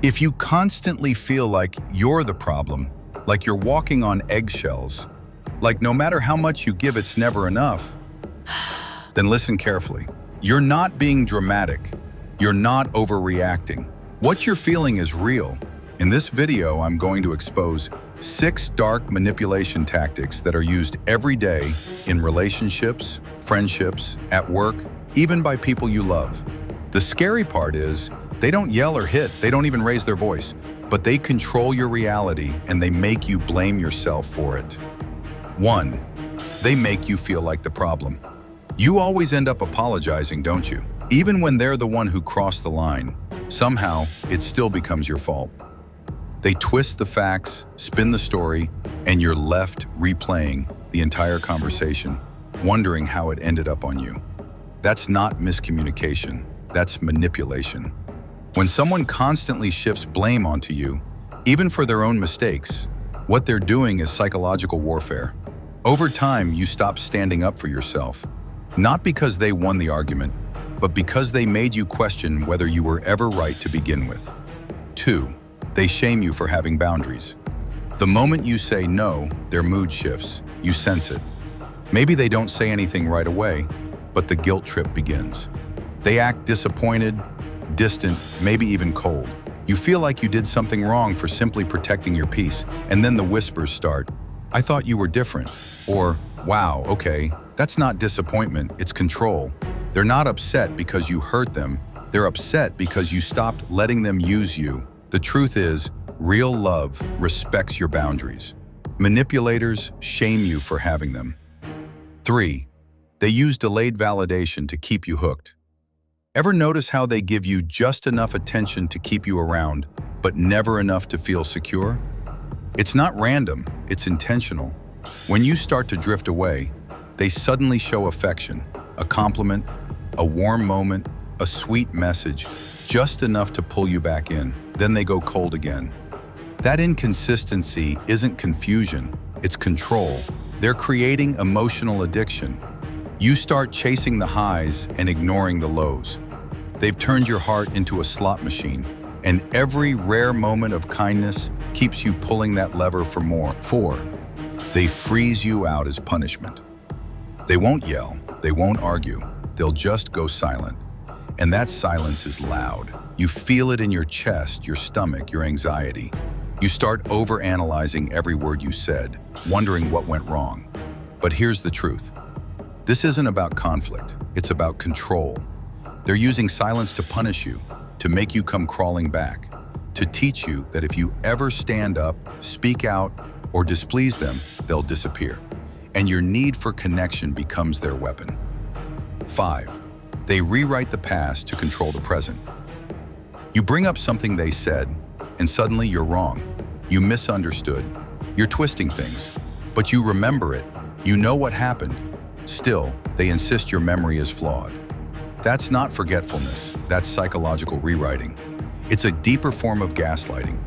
If you constantly feel like you're the problem, like you're walking on eggshells, like no matter how much you give, it's never enough, then listen carefully. You're not being dramatic. You're not overreacting. What you're feeling is real. In this video, I'm going to expose 6 dark manipulation tactics that are used every day in relationships, friendships, at work, even by people you love. The scary part is, they don't yell or hit, they don't even raise their voice, but they control your reality and they make you blame yourself for it. 1. They make you feel like the problem. You always end up apologizing, don't you? Even when they're the one who crossed the line, somehow it still becomes your fault. They twist the facts, spin the story, and you're left replaying the entire conversation, wondering how it ended up on you. That's not miscommunication, that's manipulation. When someone constantly shifts blame onto you, even for their own mistakes, what they're doing is psychological warfare. Over time, you stop standing up for yourself, not because they won the argument, but because they made you question whether you were ever right to begin with. 2. They shame you for having boundaries. The moment you say no, their mood shifts. You sense it. Maybe they don't say anything right away, but the guilt trip begins. They act disappointed, distant, maybe even cold. You feel like you did something wrong for simply protecting your peace, and then the whispers start. I thought you were different. Or, wow, okay, that's not disappointment, it's control. They're not upset because you hurt them. They're upset because you stopped letting them use you. The truth is, real love respects your boundaries. Manipulators shame you for having them. 3. They use delayed validation to keep you hooked. Ever notice how they give you just enough attention to keep you around, but never enough to feel secure? It's not random, it's intentional. When you start to drift away, they suddenly show affection, a compliment, a warm moment, a sweet message, just enough to pull you back in. Then they go cold again. That inconsistency isn't confusion, it's control. They're creating emotional addiction. You start chasing the highs and ignoring the lows. They've turned your heart into a slot machine, and every rare moment of kindness keeps you pulling that lever for more. 4. They freeze you out as punishment. They won't yell, they won't argue, they'll just go silent. And that silence is loud. You feel it in your chest, your stomach, your anxiety. You start overanalyzing every word you said, wondering what went wrong. But here's the truth. This isn't about conflict, it's about control. They're using silence to punish you, to make you come crawling back, to teach you that if you ever stand up, speak out, or displease them, they'll disappear. And your need for connection becomes their weapon. 5. They rewrite the past to control the present. You bring up something they said, and suddenly you're wrong. You misunderstood. You're twisting things, but you remember it. You know what happened. Still, they insist your memory is flawed. That's not forgetfulness, that's psychological rewriting. It's a deeper form of gaslighting.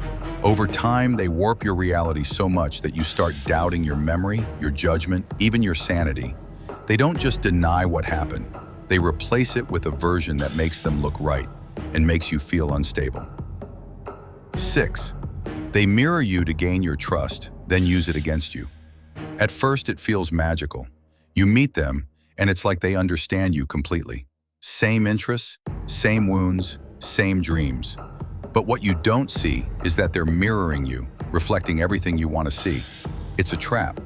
Over time, they warp your reality so much that you start doubting your memory, your judgment, even your sanity. They don't just deny what happened, they replace it with a version that makes them look right and makes you feel unstable. 6. They mirror you to gain your trust, then use it against you. At first, it feels magical. You meet them, and it's like they understand you completely. Same interests, same wounds, same dreams. But what you don't see is that they're mirroring you, reflecting everything you want to see. It's a trap.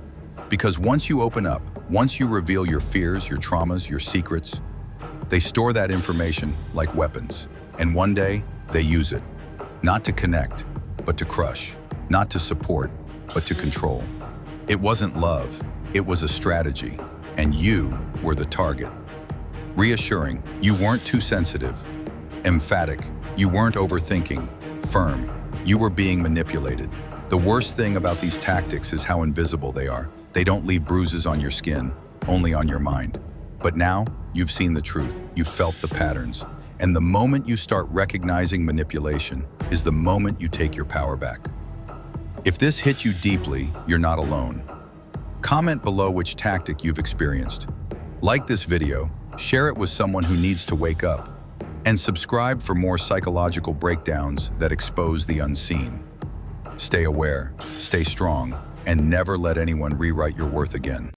Because once you open up, once you reveal your fears, your traumas, your secrets, they store that information like weapons. And one day, they use it. Not to connect, but to crush. Not to support, but to control. It wasn't love, it was a strategy. And you were the target. Reassuring, you weren't too sensitive. Emphatic, you weren't overthinking. Firm, you were being manipulated. The worst thing about these tactics is how invisible they are. They don't leave bruises on your skin, only on your mind. But now, you've seen the truth, you've felt the patterns. And the moment you start recognizing manipulation is the moment you take your power back. If this hit you deeply, you're not alone. Comment below which tactic you've experienced. Like this video, share it with someone who needs to wake up. And subscribe for more psychological breakdowns that expose the unseen. Stay aware, stay strong, and never let anyone rewrite your worth again.